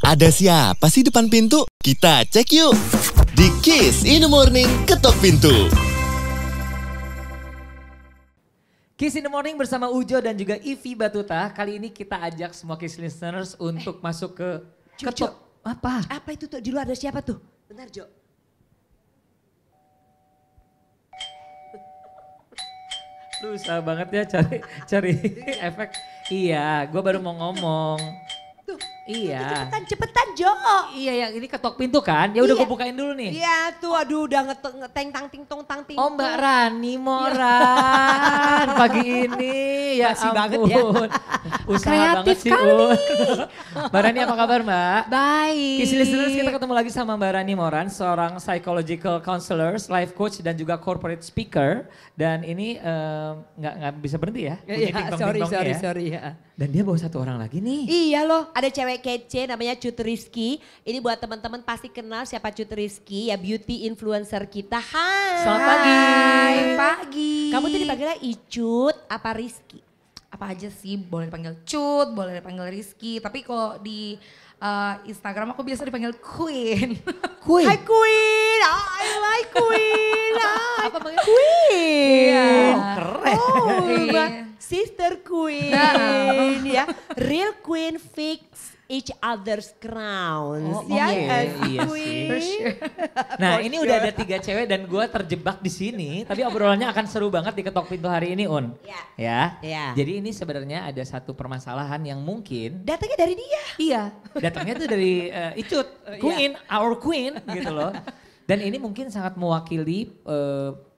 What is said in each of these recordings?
Ada siapa sih depan pintu? Kita cek yuk. Di Kiss in the Morning, ketok pintu. Kiss in the Morning bersama Ujo dan juga Ivi Batuta. Kali ini kita ajak semua Kiss listeners untuk masuk ke ketok. Apa? Apa itu tuh? Di luar ada siapa tuh? Bentar Jo. Lu usaha banget ya cari efek. Iya, gue baru mau ngomong. Tuh, Iya. cepetan Jo. Iya ya, ini ketok pintu kan? Ya udah Iya. gue bukain dulu nih. Iya tuh, aduh udah ngeteng tang ting tong tang ting. Oh Mbak Rani Moran pagi ini ya Masih ampun. banget ya. Usaha Kreatif banget sih Un. Mbak Rani apa kabar Mbak? Baik. Kiss listeners, kita ketemu lagi sama Mbak Rani Moran, seorang psychological counselor, life coach dan juga corporate speaker. Dan ini nggak bisa berhenti ya? bunyi Iya, ting-tong-ting-tongnya ya. sorry ya. Dan dia bawa satu orang lagi nih. Iya loh, ada cewek kece namanya Cut Rizky. Ini buat teman-teman pasti kenal siapa Cut Rizky, ya beauty influencer kita. Hai. Selamat pagi. Pagi. Kamu tuh dipanggilnya Icut apa Rizky? Apa aja sih, boleh dipanggil Cut, boleh dipanggil Rizky. Tapi kalau di Instagram aku biasa dipanggil Queen. Queen. Hai Queen, I like Queen. Hai. Apa panggil? Queen. Oh, keren. Oh, Iya. Sister Queen ya. Real Queen fix each other's crowns. Oh, ya, oke. as Iya Queen. sih. Nah ini udah ada 3 cewek dan gue terjebak di sini. Tapi obrolannya akan seru banget di ketok pintu hari ini Un. Ya. Ya. Ya. Jadi ini sebenarnya ada satu permasalahan yang mungkin. Datangnya dari dia. Iya. Datangnya tuh dari Icut. Queen, our queen gitu loh. Dan ini mungkin sangat mewakili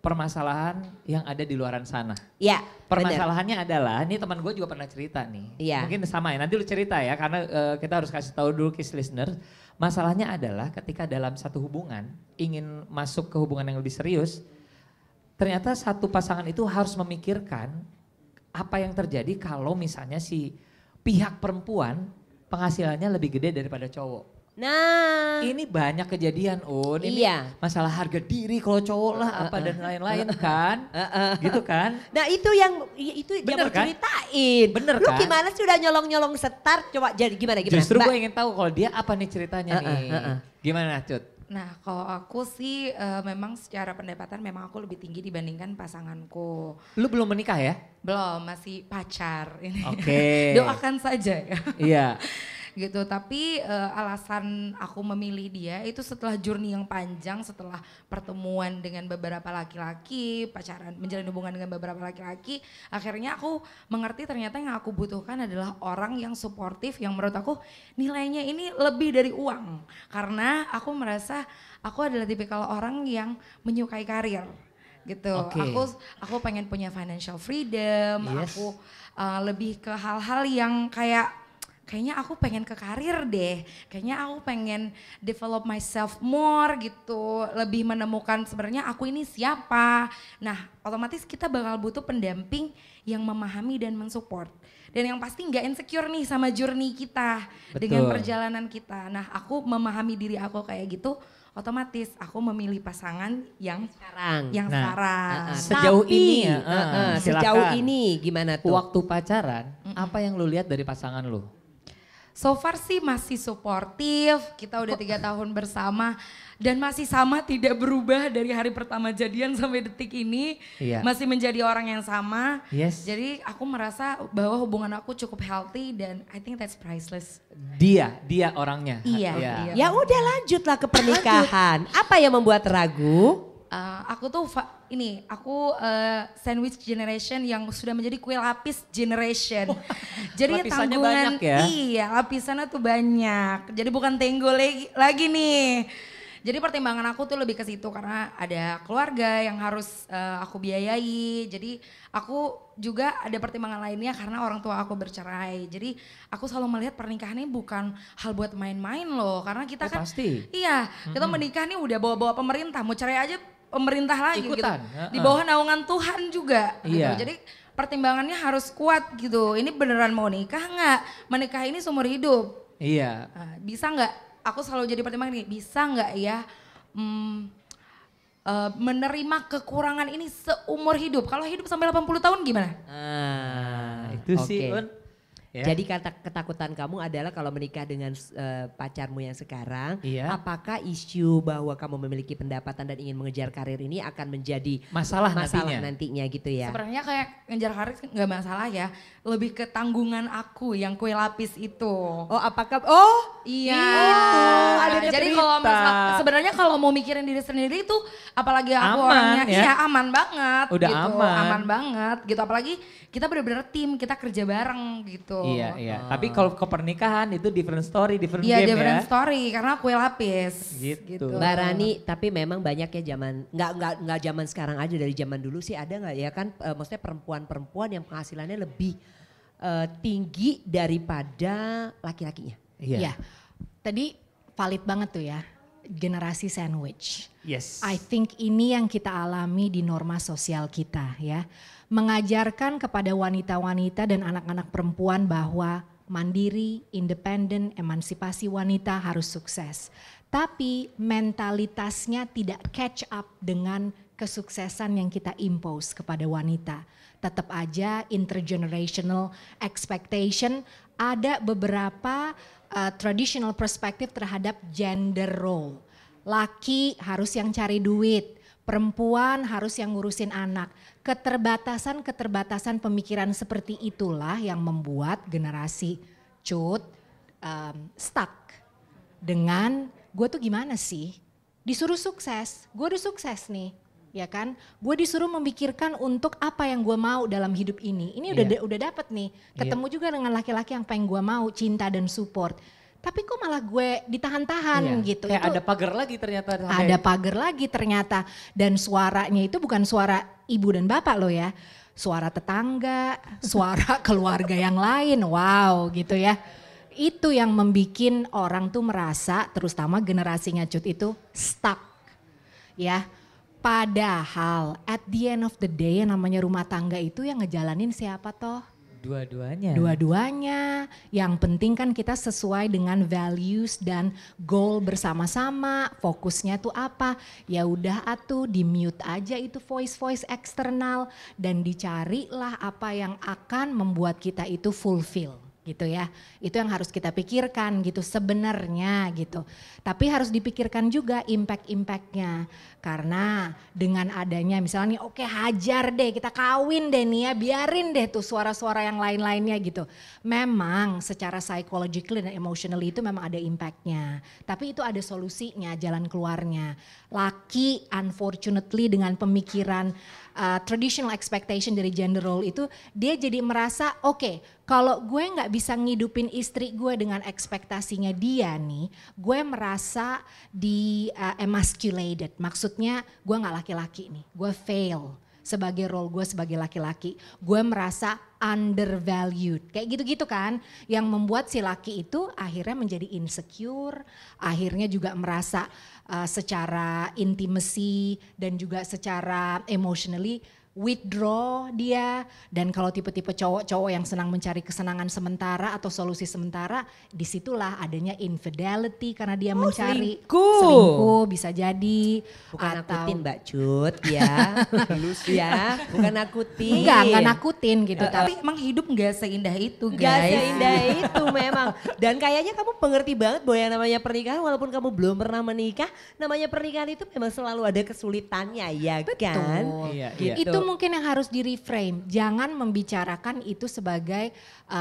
permasalahan yang ada di luaran sana. Ya, Permasalahannya adalah, ini teman gue juga pernah cerita nih. Iya. Mungkin sama ya, nanti lu cerita ya karena kita harus kasih tahu dulu Kiss listener. Masalahnya adalah ketika dalam satu hubungan, ingin masuk ke hubungan yang lebih serius, ternyata satu pasangan itu harus memikirkan apa yang terjadi kalau misalnya si pihak perempuan penghasilannya lebih gede daripada cowok. Nah, Ini banyak kejadian Un, ini Iya. masalah harga diri kalau cowok lah apa dan lain-lain kan. Gitu kan. nah itu yang dia Bener mau kan? ceritain. Bener Lu kan? gimana sih udah nyolong-nyolong start? Coba jadi gimana? Justru Mbak? gue ingin tahu kalau dia apa nih ceritanya nih. Gimana Cut? Nah kalau aku sih memang secara pendapatan memang aku lebih tinggi dibandingkan pasanganku. Lu belum menikah ya? Belum, masih pacar ini. Oke. Doakan saja ya. Iya. Gitu, tapi alasan aku memilih dia itu setelah journey yang panjang, setelah pertemuan dengan beberapa laki-laki, pacaran, menjalin hubungan dengan beberapa laki-laki, akhirnya aku mengerti ternyata yang aku butuhkan adalah orang yang suportif, yang menurut aku nilainya ini lebih dari uang, karena aku merasa aku adalah tipikal orang yang menyukai karir gitu. Oke. Aku pengen punya financial freedom, Yes. aku lebih ke hal-hal yang kayaknya aku pengen ke karir deh, kayaknya aku pengen develop myself more gitu, lebih menemukan sebenarnya aku ini siapa. Nah otomatis kita bakal butuh pendamping yang memahami dan mensupport. Dan yang pasti nggak insecure nih sama journey kita, dengan Betul. perjalanan kita. Nah aku memahami diri aku kayak gitu, otomatis aku memilih pasangan yang Sekarang. yang Nah, sekarang. Sejauh Tapi, ini ya, sejauh silakan. ini gimana tuh? Waktu pacaran, apa yang lu lihat dari pasangan lu? So far sih masih suportif, kita udah 3 tahun bersama dan masih sama, tidak berubah dari hari pertama jadian sampai detik ini. Iya. Masih menjadi orang yang sama. Yes. Jadi aku merasa bahwa hubungan aku cukup healthy dan I think that's priceless. Dia orangnya. Iya, Iya. iya. Ya udah lanjutlah ke pernikahan. Apa yang membuat ragu? Aku tuh aku sandwich generation yang sudah menjadi kue lapis generation. Jadi Lapisannya tanggungan, banyak ya? iya lapisannya tuh banyak. Jadi bukan tenggol lagi nih. Jadi pertimbangan aku tuh lebih ke situ karena ada keluarga yang harus aku biayai. Jadi aku juga ada pertimbangan lainnya karena orang tua aku bercerai. Jadi aku selalu melihat pernikahan ini bukan hal buat main-main loh. Karena kita Oh, kan pasti. iya, kita menikah nih udah bawa-bawa pemerintah, mau cerai aja pemerintah lagi Ikutan, gitu. Di bawah naungan Tuhan juga Iya. gitu. Jadi pertimbangannya harus kuat gitu. Ini beneran mau nikah nggak? Menikah ini seumur hidup. Iya. Nah, bisa nggak? Aku selalu jadi pertimbangan nih, bisa nggak ya menerima kekurangan ini seumur hidup? Kalau hidup sampai 80 tahun gimana? Itu sih oke. Un. Ya. Jadi ketakutan kamu adalah kalau menikah dengan pacarmu yang sekarang, Iya. apakah isu bahwa kamu memiliki pendapatan dan ingin mengejar karir ini akan menjadi Masalah nantinya gitu ya? Sebenarnya kayak ngejar karir nggak masalah ya, lebih ke tanggungan aku yang kue lapis itu. Oh apakah, Iya. Itu, ada Jadi cerita. kalau sebenarnya kalau mau mikirin diri sendiri itu, apalagi aku Aman, orangnya, ya? iya aman banget. Udah gitu. aman. Banget gitu. Apalagi kita benar-benar tim, kita kerja bareng gitu. Iya. Tapi kalau ke pernikahan itu different story, different Iya, game different ya. story karena kue lapis. Gitu. Mbak Rani, tapi memang banyak ya zaman, nggak zaman sekarang aja, dari zaman dulu sih ada nggak ya kan, maksudnya perempuan-perempuan yang penghasilannya lebih tinggi daripada laki-lakinya. Iya. Tadi valid banget tuh ya, generasi sandwich. Yes. I think ini yang kita alami di norma sosial kita ya. Mengajarkan kepada wanita-wanita dan anak-anak perempuan bahwa mandiri, independen, emansipasi wanita harus sukses. Tapi mentalitasnya tidak catch up dengan kesuksesan yang kita impose kepada wanita. Tetap aja intergenerational expectation, ada beberapa traditional perspective terhadap gender role. Laki harus yang cari duit, perempuan harus yang ngurusin anak. Keterbatasan pemikiran seperti itulah yang membuat generasi cut stuck dengan gue tuh gimana sih? Disuruh sukses, gue udah sukses nih. Ya kan, gue disuruh memikirkan untuk apa yang gue mau dalam hidup ini. Ini udah dapet nih, ketemu juga dengan laki-laki yang pengen gue mau, cinta dan support. Tapi kok malah gue ditahan-tahan gitu. Kayak itu ada pagar lagi ternyata. ada pagar lagi ternyata. Dan suaranya itu bukan suara ibu dan bapak loh ya. Suara tetangga, suara keluarga yang lain, wow gitu ya. Itu yang membikin orang tuh merasa, terutama generasinya Cut itu stuck ya. Padahal at the end of the day yang namanya rumah tangga itu yang ngejalanin siapa toh? Dua-duanya. Dua-duanya. Yang penting kan kita sesuai dengan values dan goal bersama-sama. Fokusnya tuh apa? Ya udah atuh di mute aja itu voice eksternal dan dicarilah apa yang akan membuat kita itu fulfill gitu ya. Itu yang harus kita pikirkan gitu sebenarnya gitu. Tapi harus dipikirkan juga impact-impactnya. Karena dengan adanya misalnya nih oke hajar deh, kita kawin deh nih ya, biarin deh tuh suara-suara yang lain-lainnya gitu. Memang secara psychologically dan emotionally itu memang ada impactnya. Tapi itu ada solusinya, jalan keluarnya. Laki unfortunately dengan pemikiran traditional expectation dari gender role itu, dia jadi merasa oke, kalau gue gak bisa ngidupin istri gue dengan ekspektasinya dia nih, gue merasa di emasculated. Maksudnya gue gak laki-laki nih, gue fail sebagai role gue sebagai laki-laki. Gue merasa undervalued, kayak gitu-gitu kan. Yang membuat si laki itu akhirnya menjadi insecure, akhirnya juga merasa secara intimacy dan juga secara emotionally withdraw dia. Dan kalau tipe-tipe cowok-cowok yang senang mencari kesenangan sementara atau solusi sementara, disitulah adanya infidelity karena dia mencari selingkuh bisa jadi. Bukan atau nakutin Mbak Cut ya. Ya, bukan nakutin. enggak nakutin gitu. Tapi emang hidup gak seindah itu guys. Gak seindah itu memang. Dan kayaknya kamu pengerti banget bahwa yang namanya pernikahan walaupun kamu belum pernah menikah, namanya pernikahan itu memang selalu ada kesulitannya ya kan? Iya, Gitu. Itu mungkin yang harus di reframe. Jangan membicarakan itu sebagai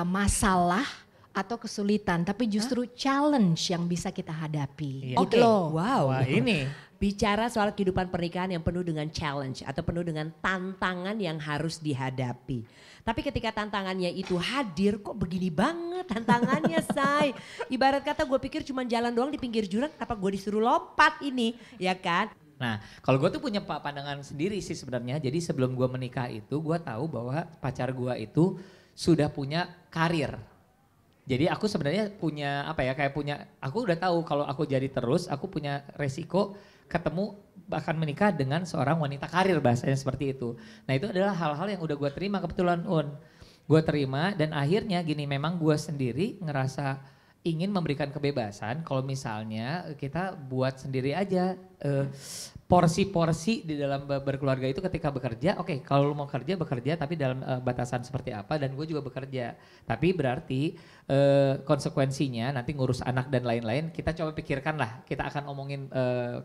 masalah atau kesulitan, tapi justru challenge yang bisa kita hadapi. Iya. Gitu loh. Wow. Wah ini. Bicara soal kehidupan pernikahan yang penuh dengan challenge atau penuh dengan tantangan yang harus dihadapi. Tapi ketika tantangannya itu hadir, kok begini banget tantangannya say. Ibarat kata gue pikir cuma jalan doang di pinggir jurang, kenapa gue disuruh lompat ini, ya kan? Nah, kalau gue tuh punya pandangan sendiri sih sebenarnya. Jadi sebelum gue menikah itu, gue tahu bahwa pacar gue itu sudah punya karir. Jadi aku sebenarnya punya aku udah tahu kalau aku jadi terus, aku punya resiko ketemu bahkan menikah dengan seorang wanita karir, bahasanya seperti itu. Nah itu adalah hal-hal yang udah gue terima kebetulan gue terima dan akhirnya gini, memang gue sendiri ngerasa ingin memberikan kebebasan kalau misalnya kita buat sendiri aja porsi-porsi di dalam berkeluarga itu ketika bekerja. Oke, kalau lu mau kerja bekerja tapi dalam batasan seperti apa, dan gue juga bekerja. Tapi berarti konsekuensinya nanti ngurus anak dan lain-lain kita coba pikirkan lah, kita akan omongin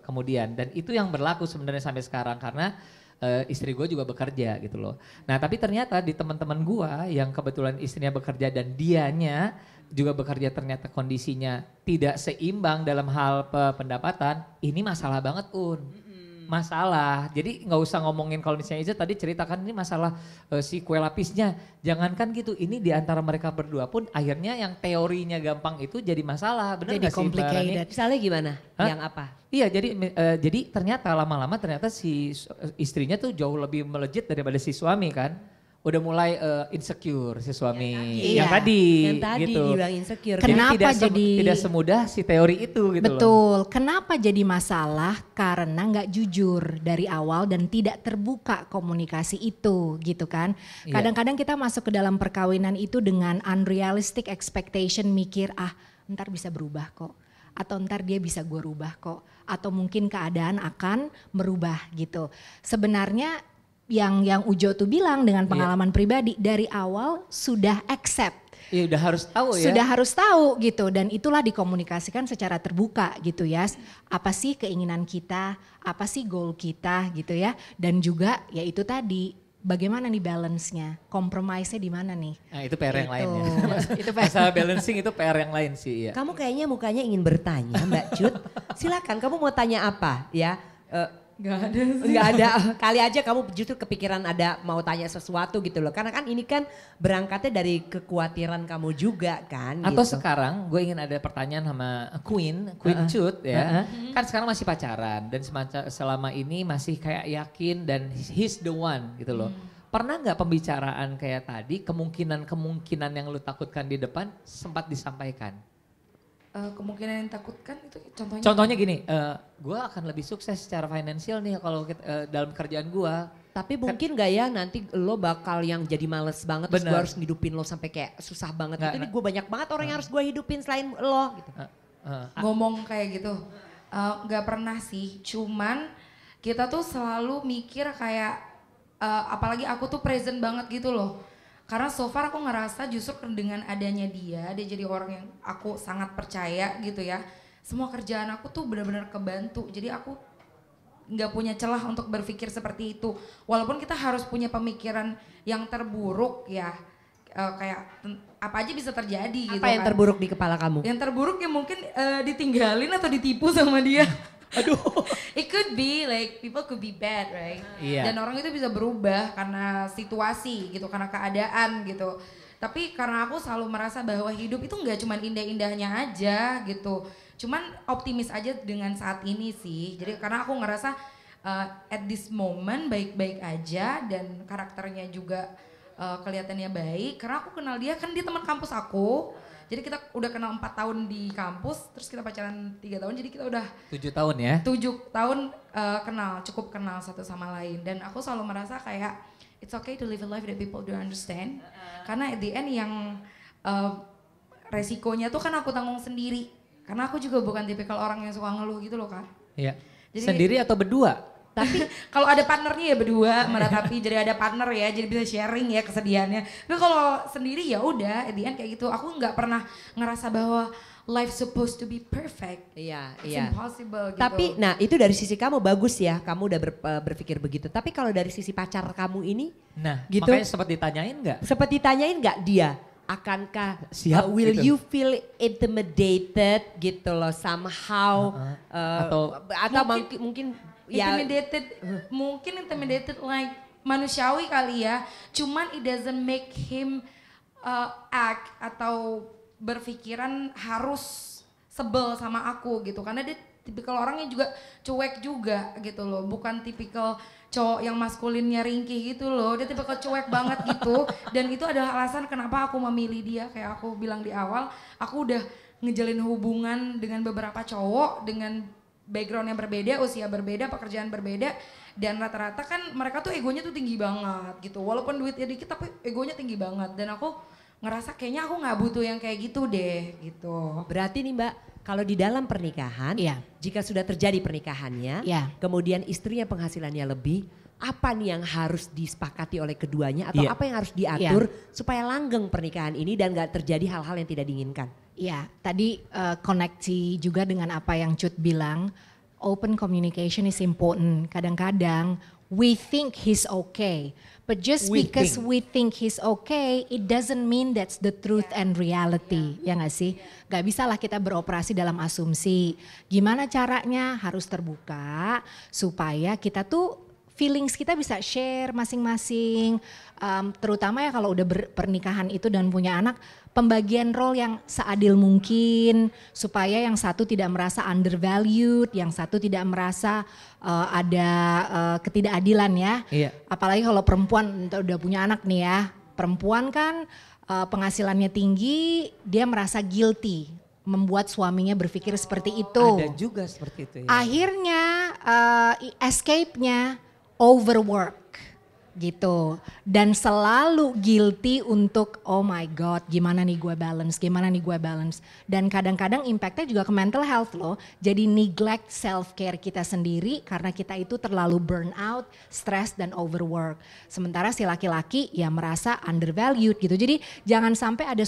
kemudian. Dan itu yang berlaku sebenarnya sampai sekarang karena istri gue juga bekerja gitu loh. Nah tapi ternyata di teman-teman gue yang kebetulan istrinya bekerja dan dianya juga bekerja, ternyata kondisinya tidak seimbang dalam hal pendapatan, ini masalah banget masalah. Jadi nggak usah ngomongin kalau misalnya Iza tadi ceritakan ini masalah si kue lapisnya, jangankan gitu, ini di antara mereka berdua pun akhirnya yang teorinya gampang itu jadi masalah, benar Jadi nggak sih Mbak Rani? complicated. Misalnya gimana? Hah? Yang apa? Iya, jadi ternyata lama-lama ternyata si istrinya tuh jauh lebih melejit daripada si suami kan. Udah mulai insecure si suami yang tadi, Yang tadi gitu. dibilang insecure. Kenapa Tidak semudah si teori itu gitu loh. Betul, kenapa jadi masalah? Karena nggak jujur dari awal dan tidak terbuka komunikasi itu gitu kan. Iya. Kadang-kadang kita masuk ke dalam perkawinan itu dengan unrealistic expectation, mikir ntar bisa berubah kok. Atau ntar dia bisa gue rubah kok. Atau mungkin keadaan akan merubah gitu. Sebenarnya yang Ujo tuh bilang dengan pengalaman pribadi dari awal sudah accept. Iya udah harus tahu ya. Sudah harus tahu gitu, dan itulah dikomunikasikan secara terbuka gitu ya. Apa sih keinginan kita, apa sih goal kita gitu ya. Dan juga ya itu tadi bagaimana nih balance-nya, compromise-nya di mana nih. Nah itu PR yang lain ya. Itu PR. Masalah balancing itu PR yang lain sih ya. Kamu kayaknya mukanya ingin bertanya Mbak Cut. Silakan, kamu mau tanya apa ya? Gak ada sih. Enggak ada, kali aja kamu justru kepikiran ada mau tanya sesuatu gitu loh. Karena kan ini kan berangkatnya dari kekhawatiran kamu juga kan. Atau gitu. sekarang gue ingin ada pertanyaan sama Queen Cut ya. Kan sekarang masih pacaran dan selama ini masih kayak yakin dan he's the one gitu loh. Pernah nggak pembicaraan kayak tadi, kemungkinan yang lu takutkan di depan sempat disampaikan? Kemungkinan yang takutkan itu contohnya. Contohnya gini, gue akan lebih sukses secara finansial nih kalau dalam kerjaan gue. Tapi mungkin gak ya nanti lo bakal yang jadi males banget. Terus gue Bener. harus ngidupin lo sampai kayak susah banget. Nggak, Itu nih gue banyak banget orang yang harus gue hidupin selain lo gitu. Ngomong kayak gitu. Gak pernah sih, cuman kita tuh selalu mikir kayak apalagi aku tuh present banget gitu loh. Karena so far aku ngerasa justru dengan adanya dia jadi orang yang aku sangat percaya gitu ya. Semua kerjaan aku tuh benar-benar kebantu. Jadi aku nggak punya celah untuk berpikir seperti itu. Walaupun kita harus punya pemikiran yang terburuk ya. Kayak apa aja bisa terjadi gitu Apa yang kan. terburuk di kepala kamu? Yang terburuk ya mungkin ditinggalin atau ditipu sama dia. Aduh. It could be like people could be bad, right? Iya. Dan orang itu bisa berubah karena situasi gitu, karena keadaan gitu. Tapi karena aku selalu merasa bahwa hidup itu nggak cuma indah-indahnya aja gitu. Cuman optimis aja dengan saat ini sih. Jadi karena aku ngerasa at this moment baik-baik aja dan karakternya juga kelihatannya baik. Karena aku kenal dia, kan dia teman kampus aku. Jadi kita udah kenal 4 tahun di kampus, terus kita pacaran 3 tahun, jadi kita udah 7 tahun ya? 7 tahun cukup kenal satu sama lain. Dan aku selalu merasa kayak it's okay to live a life that people don't understand. Karena at the end yang resikonya tuh kan aku tanggung sendiri. Karena aku juga bukan tipikal orang yang suka ngeluh gitu loh Kak. Iya. Jadi- Sendiri atau berdua? Tapi kalau ada partnernya ya berdua meratapi, jadi ada partner ya, jadi bisa sharing ya kesedihannya. Tapi kalau sendiri ya udah, at the end kayak gitu. Aku nggak pernah ngerasa bahwa life supposed to be perfect. Iya, It's iya. impossible gitu. Tapi nah itu dari sisi kamu bagus ya, kamu udah berpikir begitu. Tapi kalau dari sisi pacar kamu ini, Nah Gitu. makanya sempat ditanyain nggak? seperti tanyain nggak dia, akankah Siap will gitu. you feel intimidated gitu loh somehow Atau- mungkin ya mungkin intimidated like manusiawi kali ya. Cuman it doesn't make him act atau berpikiran harus sebel sama aku gitu. Karena dia tipikal orangnya juga cuek juga gitu loh. Bukan tipikal cowok yang maskulinnya ringkih gitu loh. Dia tipikal cuek banget gitu. Dan itu adalah alasan kenapa aku memilih dia. Kayak aku bilang di awal, aku udah ngejalin hubungan dengan beberapa cowok dengan background yang berbeda, usia berbeda, pekerjaan berbeda, dan rata-rata kan mereka tuh egonya tuh tinggi banget gitu. Walaupun duitnya dikit tapi egonya tinggi banget. Dan aku ngerasa kayaknya aku nggak butuh yang kayak gitu deh gitu. Berarti nih Mbak, kalau di dalam pernikahan, Iya. jika sudah terjadi pernikahannya, Iya. kemudian istrinya penghasilannya lebih, apa nih yang harus disepakati oleh keduanya atau Iya. apa yang harus diatur supaya langgeng pernikahan ini dan gak terjadi hal-hal yang tidak diinginkan? Ya, tadi koneksi juga dengan apa yang Cut bilang, open communication is important. Kadang-kadang we think he's okay, but just because we think he's okay, it doesn't mean that's the truth and reality. Ya nggak sih? Gak bisa lah kita beroperasi dalam asumsi. Gimana caranya? Harus terbuka supaya kita tuh feelings kita bisa share masing-masing, terutama ya kalau udah pernikahan itu dan punya anak, pembagian role yang seadil mungkin supaya yang satu tidak merasa undervalued, yang satu tidak merasa ada ketidakadilan ya. Iya. Apalagi kalau perempuan udah punya anak nih ya, perempuan kan penghasilannya tinggi, dia merasa guilty, membuat suaminya berpikir seperti itu. Ada juga seperti itu ya. Akhirnya escape-nya overwork gitu, dan selalu guilty untuk oh my god gimana nih gue balance, dan kadang-kadang impactnya juga ke mental health loh, jadi neglect self care kita sendiri karena kita itu terlalu burn out, stress dan overwork. Sementara si laki-laki ya merasa undervalued gitu, jadi jangan sampai ada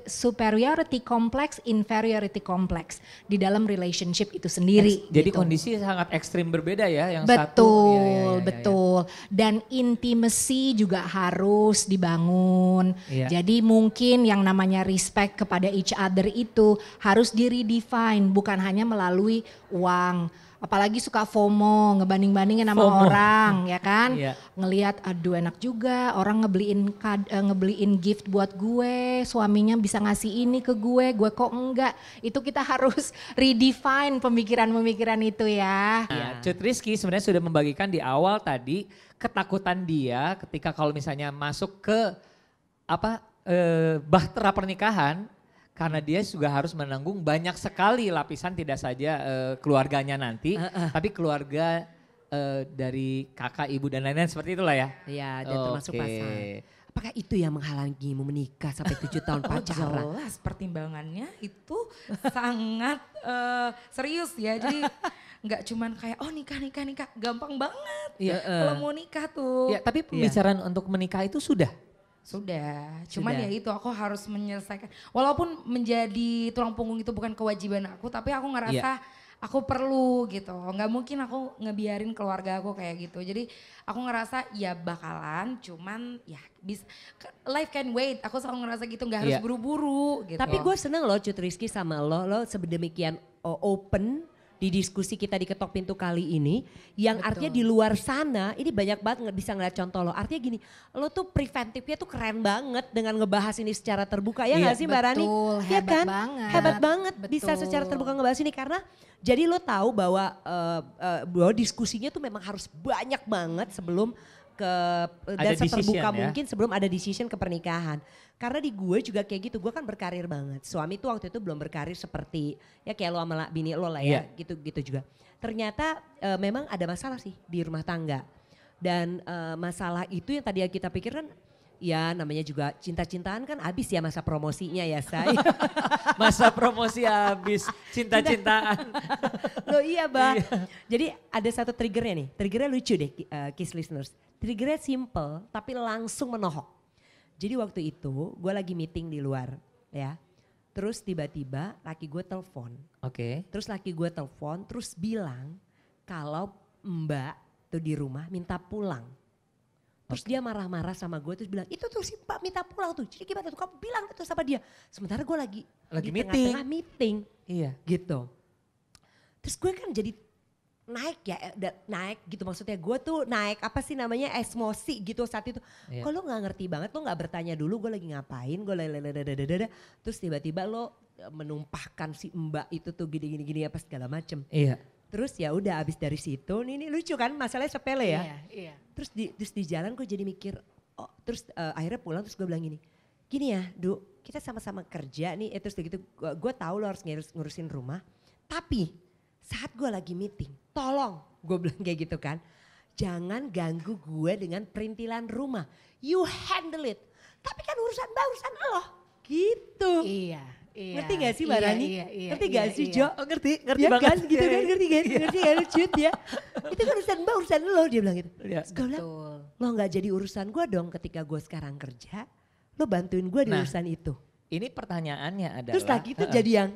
superiority complex, inferiority complex di dalam relationship itu sendiri. Jadi gitu. kondisi sangat ekstrim berbeda ya, yang Betul, satu. Ya. betul. Dan intimacy juga harus dibangun. Iya. Jadi mungkin yang namanya respect kepada each other itu harus di-redefine, bukan hanya melalui uang. Apalagi suka FOMO, ngebanding-bandingin sama orang, ya kan? Iya. Ngelihat aduh enak juga orang ngebeliin gift buat gue, suaminya bisa ngasih ini ke gue kok enggak. Itu kita harus redefine pemikiran-pemikiran itu ya. Nah, Cut Rizky sebenarnya sudah membagikan di awal tadi ketakutan dia ketika kalau misalnya masuk ke bahtera pernikahan, karena dia juga harus menanggung banyak sekali lapisan, tidak saja keluarganya nanti, tapi keluarga dari kakak, ibu dan lain-lain seperti itulah ya. Iya, dan termasuk pasangan. Apakah itu yang menghalangimu menikah sampai 7 tahun pacaran? Jelas pertimbangannya itu sangat serius ya. Jadi nggak cuman kayak oh nikah, gampang banget. Iya. Kalau mau nikah tuh. Ya, tapi pembicaraan untuk menikah itu sudah. Cuman ya itu aku harus menyelesaikan. Walaupun menjadi tulang punggung itu bukan kewajiban aku, tapi aku ngerasa aku perlu gitu. Nggak mungkin aku ngebiarin keluarga aku kayak gitu. Jadi aku ngerasa ya bakalan, cuman ya bisa. Life can wait. Aku selalu ngerasa gitu, nggak harus buru-buru gitu. Tapi gue seneng loh Cut Rizky sama lo sedemikian open di diskusi kita di Ketok Pintu kali ini, yang artinya di luar sana ini banyak banget bisa ngeliat contoh lo. Artinya gini, lo tuh preventifnya tuh keren banget dengan ngebahas ini secara terbuka, ya nggak sih Mbak Rani? Betul, Ya hebat kan? banget. Hebat banget bisa Betul. secara terbuka ngebahas ini karena jadi lo tahu bahwa diskusinya tuh memang harus banyak banget sebelum dan seterbuka mungkin sebelum ada decision ke pernikahan. Karena di gue juga kayak gitu, gue kan berkarir banget. Suami tuh waktu itu belum berkarir seperti ya kayak lo sama bini lo lah ya, gitu-gitu juga. Ternyata memang ada masalah sih di rumah tangga. Dan masalah itu yang tadi kita pikir kan ya namanya juga cinta-cintaan kan habis ya masa promosinya ya Say. Masa promosi habis, cinta-cintaan. Loh iya Bah. Jadi ada satu triggernya nih, triggernya lucu deh Kiss listeners. Triggernya simple tapi langsung menohok. Jadi waktu itu gue lagi meeting di luar ya. Terus tiba-tiba laki gue telepon. Oke. Terus laki gue telepon terus bilang kalau Mbak tuh di rumah minta pulang. Terus dia marah-marah sama gue terus bilang itu tuh si Mbak minta pulang tuh. Jadi gimana tuh kamu bilang itu sama dia. Sementara gue lagi di meeting. tengah-tengah meeting. Iya. Gitu. Terus gue kan jadi naik gitu maksudnya gue tuh naik apa sih namanya emosi gitu saat itu. Iya. Kok lo gak ngerti banget, lo gak bertanya dulu gue lagi ngapain, gue terus tiba-tiba lo menumpahkan si Mbak itu tuh gini apa segala macem. Iya. Terus ya udah abis dari situ, ini lucu kan masalahnya sepele ya. Iya. Terus di jalan gue jadi mikir, oh terus akhirnya pulang terus gue bilang gini ya Du, kita sama-sama kerja nih, terus gitu gue tahu lo harus ngurusin rumah, tapi saat gue lagi meeting, tolong gue bilang kayak gitu kan, jangan ganggu gue dengan perintilan rumah, you handle it. Tapi kan urusan Mbak, urusan lo. Gitu. Iya. Ngerti gak sih Mbak Rani? Ngerti gak sih Jo? Oh, ngerti Ya banget. kan gitu kan, ngerti kan? Ngerti kan Cut ya? Itu kan urusan Mbak, urusan lo dia bilang gitu. Iya, Terus gue bilang, Betul. lo gak jadi urusan gue dong ketika gue sekarang kerja. Lo bantuin gue di Nah, urusan itu. Ini pertanyaannya adalah. Terus lagi itu jadi yang,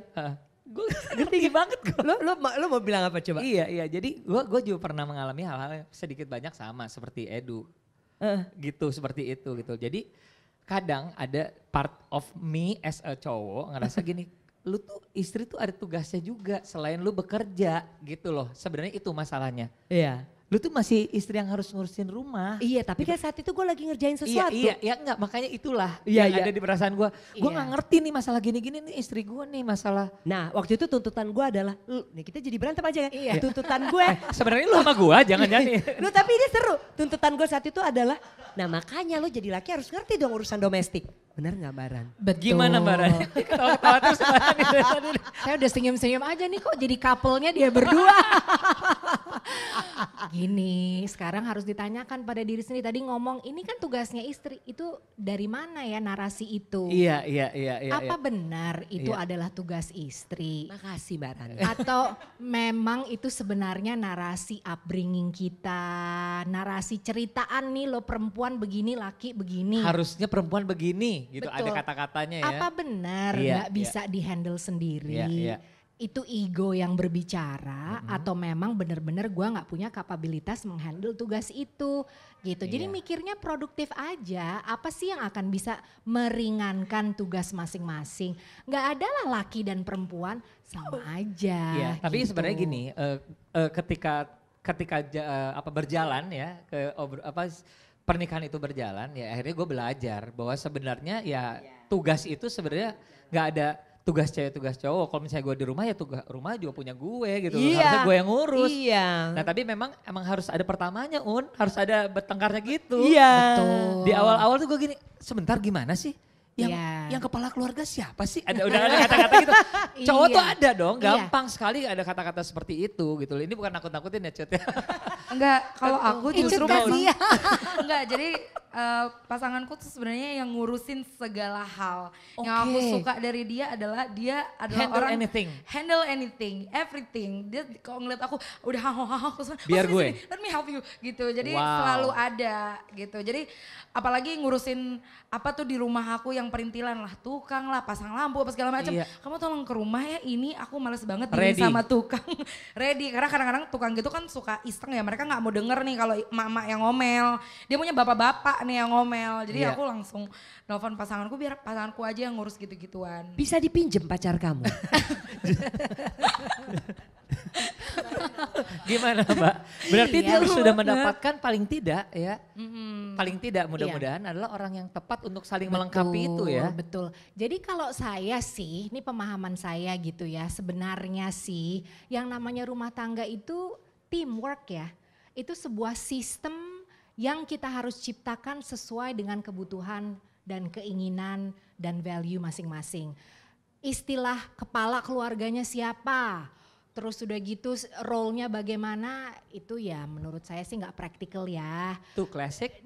Gue ngerti banget gue. lo mau bilang apa coba? Iya, jadi gue juga pernah mengalami hal-hal yang sedikit banyak sama seperti Edu. Gitu, seperti itu gitu. Jadi kadang ada part of me as a cowok ngerasa gini, lu tuh istri tuh ada tugasnya juga selain lu bekerja gitu loh. Sebenarnya itu masalahnya. Iya. Lu tuh masih istri yang harus ngurusin rumah. Iya tapi kan saat itu gue lagi ngerjain sesuatu. Iya enggak, makanya itulah Iya, yang iya. ada di perasaan gue. Gue Iya. gak ngerti nih masalah gini-gini nih istri gue nih masalah. Nah waktu itu tuntutan gue adalah, nih kita jadi berantem aja kan. Iya. Tuntutan gue, Sebenarnya lu sama gue jangan nih. lu tapi ini seru. Tuntutan gue saat itu adalah, nah makanya lo jadi laki harus ngerti dong urusan domestik. Bener gak Baran? Betul. Gimana Mbak Rani? Ketawa-ketawa terus Mbak Rani dari tadi. Saya udah senyum-senyum aja nih kok jadi couple-nya dia berdua. Gini, sekarang harus ditanyakan pada diri sendiri. Tadi ngomong ini kan tugasnya istri, itu dari mana ya narasi itu? Iya. Apa benar itu Iya. adalah tugas istri? Makasih Mbak Rani. Atau memang itu sebenarnya narasi upbringing kita, narasi ceritaan nih lo perempuan begini, laki begini. Harusnya perempuan begini gitu, Betul. ada kata-katanya ya. Apa benar Iya, nggak bisa dihandle sendiri? Iya. Itu ego yang berbicara atau memang benar-benar gua nggak punya kapabilitas menghandle tugas itu gitu. Jadi Iya. mikirnya produktif aja. Apa sih yang akan bisa meringankan tugas masing-masing? Nggak ada lah laki dan perempuan sama aja. Iya, tapi gitu. sebenarnya gini, ketika berjalan ya pernikahan itu berjalan ya akhirnya gue belajar bahwa sebenarnya ya tugas itu sebenarnya nggak ada tugas cewek tugas cowok. Kalau misalnya gue di rumah ya tugas rumah juga punya gue gitu. Harusnya gue yang ngurus. Iya. Nah tapi emang harus ada pertamanya harus ada bertengkarnya gitu. Iya. Betul. Di awal-awal tuh gue gini, sebentar gimana sih? Iya. Yang kepala keluarga siapa sih? Udah ada kata-kata gitu. Cowok Iya. tuh ada dong, Iya. gampang sekali ada kata-kata seperti itu gitu. Ini bukan nakut-nakutin ya Cut ya. Enggak, kalau aku justru Icut kasih ya. enggak, jadi pasanganku tuh sebenarnya yang ngurusin segala hal. Yang aku Oke. suka dari dia adalah Handle orang anything. handle anything, everything. Dia kalau ngeliat aku udah Biar gue. let me help you gitu. Jadi Wow. selalu ada gitu. Jadi apalagi ngurusin apa tuh di rumah aku yang perintilan lah, tukang lah, pasang lampu apa segala macam. Iya. Kamu tolong ke rumah ya, ini aku males banget Ready. diri sama tukang. Ready, karena kadang-kadang tukang gitu kan suka iseng ya, mereka nggak mau denger nih kalau emak-emak yang ngomel. Dia punya bapak-bapak nih yang ngomel. Jadi Iya. aku langsung nelfon pasanganku biar pasanganku aja yang ngurus gitu-gituan. Bisa dipinjem pacar kamu. Gimana Mbak? Berarti Iya. dia sudah mendapatkan paling tidak ya. Paling tidak mudah-mudahan adalah orang yang tepat untuk saling melengkapi itu ya. Betul. Jadi kalau saya sih, ini pemahaman saya gitu ya, sebenarnya sih yang namanya rumah tangga itu teamwork ya. Itu sebuah sistem yang kita harus ciptakan sesuai dengan kebutuhan dan keinginan dan value masing-masing. Istilah kepala keluarganya siapa, terus udah gitu role-nya bagaimana, itu ya menurut saya sih nggak praktikal ya. Tuh klasik.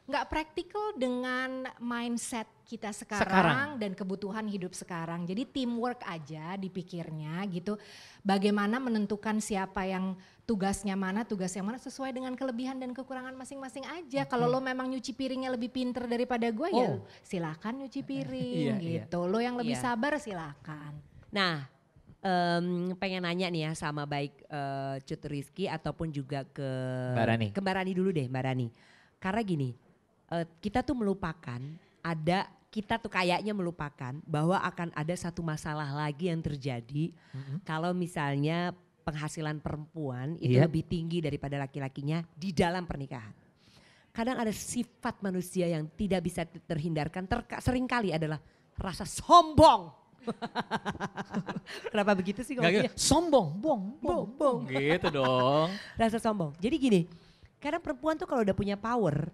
Nggak praktikal dengan mindset kita Sekarang. sekarang dan kebutuhan hidup sekarang. Jadi teamwork aja dipikirnya gitu. Bagaimana menentukan siapa yang tugas yang mana sesuai dengan kelebihan dan kekurangan masing-masing aja. Kalau lo memang nyuci piringnya lebih pinter daripada gue ya silakan nyuci piring Iya. gitu. Lo yang lebih Iya. sabar silakan. Nah, pengen nanya nih ya sama baik Cut Rizky ataupun juga ke Mbak Rani. Ke Mbak Rani dulu deh, Mbak Rani. Karena gini, kita tuh kita tuh kayaknya melupakan bahwa akan ada satu masalah lagi yang terjadi kalau misalnya penghasilan perempuan itu Iya. lebih tinggi daripada laki-lakinya di dalam pernikahan. Kadang ada sifat manusia yang tidak bisa terhindarkan, seringkali adalah rasa sombong. Kenapa begitu sih Gak ngomongnya? gitu. Sombong, bong. Gitu dong. Rasa sombong. Jadi gini, karena perempuan tuh kalau udah punya power,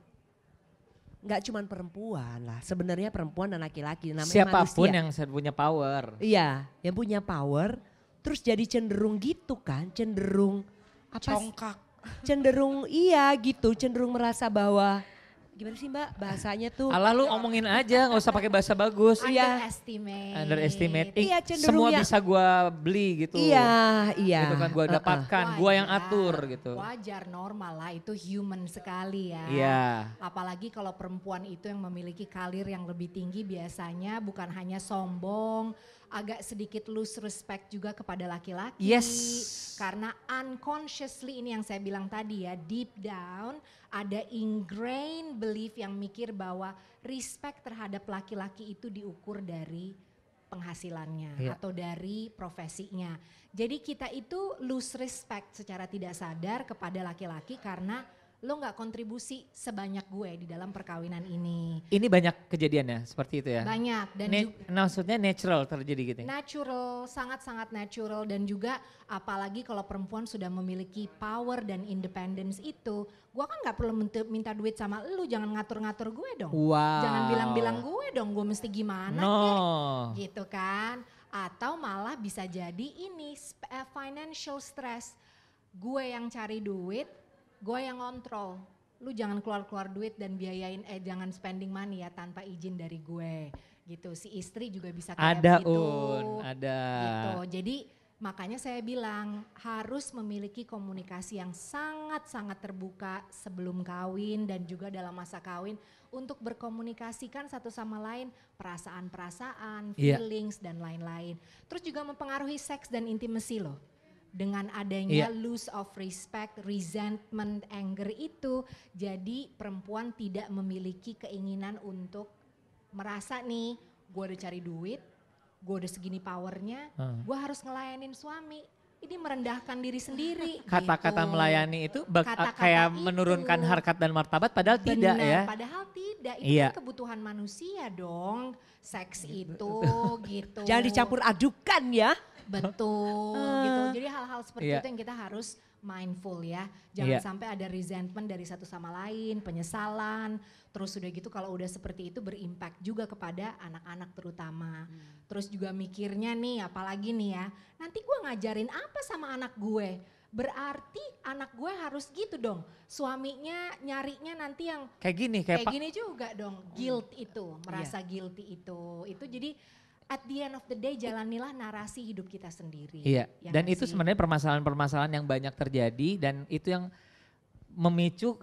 nggak cuman perempuan lah, sebenarnya perempuan dan laki-laki namanya Siapapun manusia. yang punya power. Iya, yang punya power, terus jadi cenderung gitu kan, cenderung apa? Congkak. Cenderung iya gitu, cenderung merasa bahwa gimana sih Mbak bahasanya tuh? Alah lu omongin aja, nggak usah pakai bahasa bagus. Underestimate. Iya, cenderung Semua ya. bisa gua beli gitu. Iya. Gitu kan gua dapatkan, gua yang atur gitu. Wajar, normal lah, itu human sekali ya. Iya. Apalagi kalau perempuan itu yang memiliki karir yang lebih tinggi biasanya bukan hanya sombong, agak sedikit lose respect juga kepada laki-laki. Yes. Karena unconsciously ini yang saya bilang tadi ya, deep down ada ingrained belief yang mikir bahwa respect terhadap laki-laki itu diukur dari penghasilannya Iya. atau dari profesinya. Jadi kita itu lose respect secara tidak sadar kepada laki-laki karena lo gak kontribusi sebanyak gue di dalam perkawinan ini. Ini banyak kejadiannya seperti itu ya? Banyak dan Maksudnya natural terjadi gitu ya? natural, sangat-sangat natural dan juga apalagi kalau perempuan sudah memiliki power dan independence itu, gue kan gak perlu minta duit sama lu, jangan ngatur-ngatur gue dong. Wow. Jangan bilang-bilang gue dong, gue mesti gimana kek, gitu kan. Atau malah bisa jadi ini financial stress, gue yang cari duit, gue yang ngontrol. Lu jangan keluar-keluar duit dan biayain, jangan spending money ya tanpa izin dari gue. Gitu, si istri juga bisa kayak Ada begitu. ada. Gitu, jadi makanya saya bilang harus memiliki komunikasi yang sangat-sangat terbuka sebelum kawin dan juga dalam masa kawin untuk berkomunikasikan satu sama lain perasaan-perasaan, Iya. feelings dan lain-lain. Terus juga mempengaruhi seks dan intimacy loh. Dengan adanya lose of respect, resentment, anger itu, jadi perempuan tidak memiliki keinginan untuk merasa nih, gue udah cari duit, gue udah segini powernya, gue harus ngelayanin suami. Ini merendahkan diri sendiri. Kata-kata gitu. melayani itu Kata-kata kayak itu. menurunkan harkat dan martabat padahal tidak Benar, ya. Padahal tidak, itu Iya. kan kebutuhan manusia dong, seks itu gitu. Jangan dicampur adukan ya. Betul gitu. Jadi hal-hal seperti Iya. itu yang kita harus mindful ya. Jangan Iya. sampai ada resentment dari satu sama lain, penyesalan. Terus udah gitu kalau udah seperti itu berimpact juga kepada anak-anak terutama. Terus juga mikirnya nih apalagi nih ya, nanti gue ngajarin apa sama anak gue? Berarti anak gue harus gitu dong. Suaminya nyarinya nanti yang Kayak gini, kayak gini juga dong. Guilt itu, merasa guilty itu. Itu jadi at the end of the day jalanilah narasi hidup kita sendiri. Iya, Ya dan nggak itu sih? sebenarnya permasalahan-permasalahan yang banyak terjadi dan itu yang memicu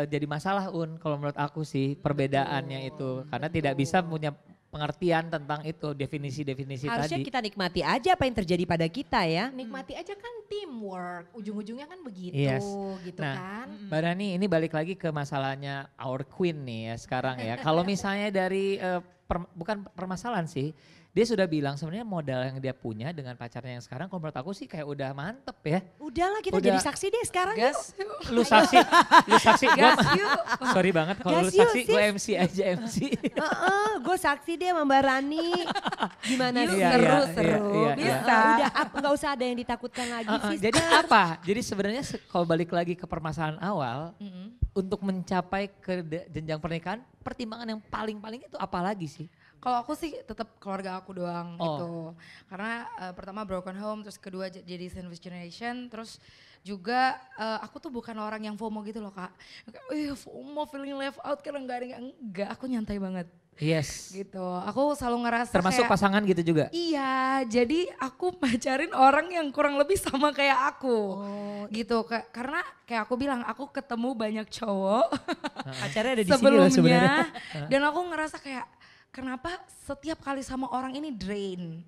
jadi masalah kalau menurut aku sih perbedaannya itu karena tidak bisa punya pengertian tentang itu definisi-definisi Harusnya tadi. kita nikmati aja apa yang terjadi pada kita ya. Nikmati aja kan teamwork, ujung-ujungnya kan begitu Yes. gitu Nah, kan. Mbak Rani ini balik lagi ke masalahnya our queen nih ya sekarang ya. Kalau misalnya dari bukan permasalahan sih, dia sudah bilang sebenarnya modal yang dia punya dengan pacarnya yang sekarang kalau menurut aku sih kayak udah mantep ya. Udahlah kita Udah. jadi saksi deh sekarang yuk. Gas yuk. Lu saksi, gua Gas yuk. sorry banget kalau lu Gas yuk, saksi, gue MC aja MC. Gue saksi deh sama Mbak Rani. Gimana Yuk, sih? Iya, seru, iya, seru. iya, iya. Bisa. Udah nggak usah ada yang ditakutkan lagi. Sis. Jadi apa? Jadi sebenarnya kalau balik lagi ke permasalahan awal, untuk mencapai ke jenjang pernikahan, pertimbangan yang paling itu apa lagi sih? Kalau aku sih tetap keluarga aku doang Oh. gitu. Karena pertama broken home, terus kedua jadi sandwich generation, terus juga aku tuh bukan orang yang FOMO gitu loh Kak. FOMO feeling left out karena nggak ada yang enggak, aku nyantai banget Yes. gitu. Aku selalu ngerasa Termasuk kayak, pasangan gitu juga? iya, jadi aku pacarin orang yang kurang lebih sama kayak aku. Gitu, karena kayak aku bilang aku ketemu banyak cowok Pacarnya ada di sini loh sebenarnya. sebelumnya dan aku ngerasa kayak kenapa setiap kali sama orang ini drain.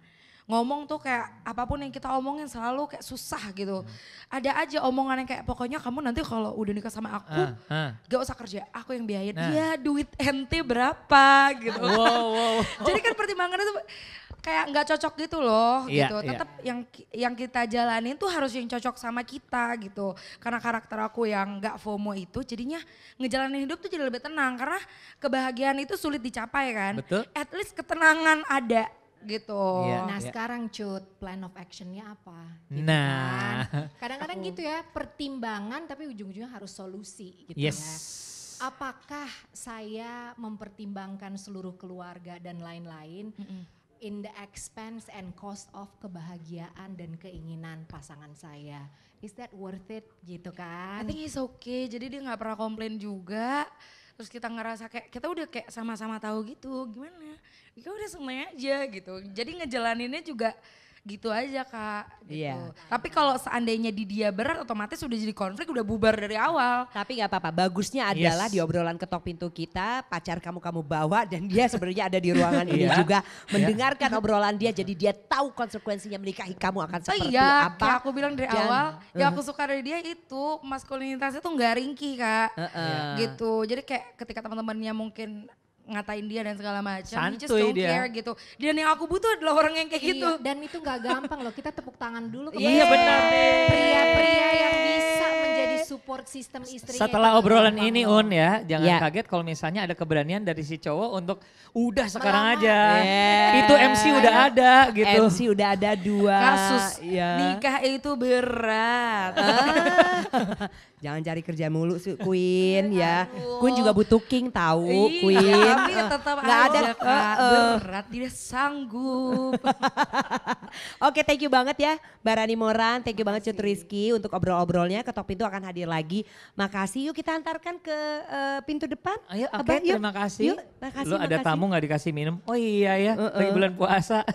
Ngomong tuh kayak apapun yang kita omongin selalu kayak susah gitu. Ada aja omongan yang kayak pokoknya kamu nanti kalau udah nikah sama aku gak usah kerja, aku yang biayain. Nah. Iya duit ente berapa gitu. Wow. Jadi kan pertimbangannya tuh kayak nggak cocok gitu loh Iya, gitu. iya. Tetap yang kita jalanin tuh harus yang cocok sama kita gitu. Karena karakter aku yang nggak FOMO itu jadinya ngejalanin hidup tuh jadi lebih tenang. Karena kebahagiaan itu sulit dicapai kan. Betul. At least ketenangan ada gitu. Iya. Nah Ya. sekarang Cut, plan of actionnya apa? Gitu Nah. kan. Kadang-kadang gitu ya, pertimbangan tapi ujung-ujungnya harus solusi gitu Yes. ya. Apakah saya mempertimbangkan seluruh keluarga dan lain-lain in the expense and cost of kebahagiaan dan keinginan pasangan saya? Is that worth it gitu I kan? think he's okay. Jadi dia nggak pernah komplain juga. terus kita ngerasa kayak kita udah kayak sama-sama tahu gitu, gimana? Ya udah santai aja gitu. Jadi ngejalaninnya juga gitu aja Kak. Gitu. Iya. Tapi kalau seandainya di dia berat otomatis udah jadi konflik, udah bubar dari awal. Tapi nggak apa-apa, bagusnya adalah di obrolan ketok pintu kita, pacar kamu bawa dan dia sebenarnya ada di ruangan ini juga mendengarkan obrolan dia, jadi dia tahu konsekuensinya menikahi kamu akan seperti apa. Kayak aku bilang dari awal, yang aku suka dari dia itu maskulinitasnya tuh nggak ringkih Kak. Gitu, jadi kayak ketika teman-temannya mungkin ngatain dia dan segala macam, he just don't care gitu. Dan yang aku butuh adalah orang yang kayak gitu. Dan itu nggak gampang loh, kita tepuk tangan dulu kepada Iya benar nih. pria-pria yang bisa menjadi support system istrinya. Setelah itu obrolan gampang ini loh. Un ya, jangan Ya. kaget kalau misalnya ada keberanian dari si cowok untuk udah sekarang Melamar. aja. Yeah. Itu MC udah ada gitu. MC udah ada 2 Kasus ya. nikah itu berat. Jangan cari kerja mulu Queen ya. Queen juga butuh king tahu Queen. Iya, tapi tetap Nggak aja ada, Kak, berat, tidak sanggup. Oke, thank you banget ya Mbak Rani Moran, thank you banget Cut Rizky untuk obrol-obrolnya. Ketok Pintu akan hadir lagi. Makasih, yuk kita antarkan ke pintu depan. Ayo, oke, Abah, yuk. terima kasih. Yuk, makasih, Lu ada makasih. tamu gak dikasih minum? Oh iya ya, lagi bulan puasa.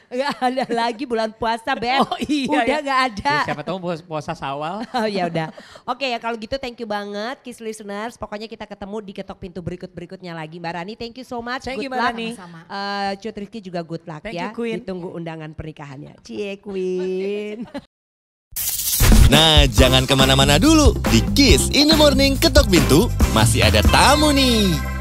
Gak ada lagi bulan puasa, Beb. Oh iya Udah ya. gak ada. Ya, siapa tahu puasa Sawal. Oh ya udah. Oke ya kalau gitu thank you banget Kiss listeners. Pokoknya kita ketemu di Ketok Pintu berikutnya lagi. Mbak Rani thank you so much. Thank you, Good Mbak luck. Rani. Sama-sama. Cut Rizky juga good luck Thank ya. you, Queen. Ditunggu undangan pernikahannya. Cie Queen. Nah, jangan kemana-mana dulu. Di Kiss in the Morning Ketok Pintu masih ada tamu nih.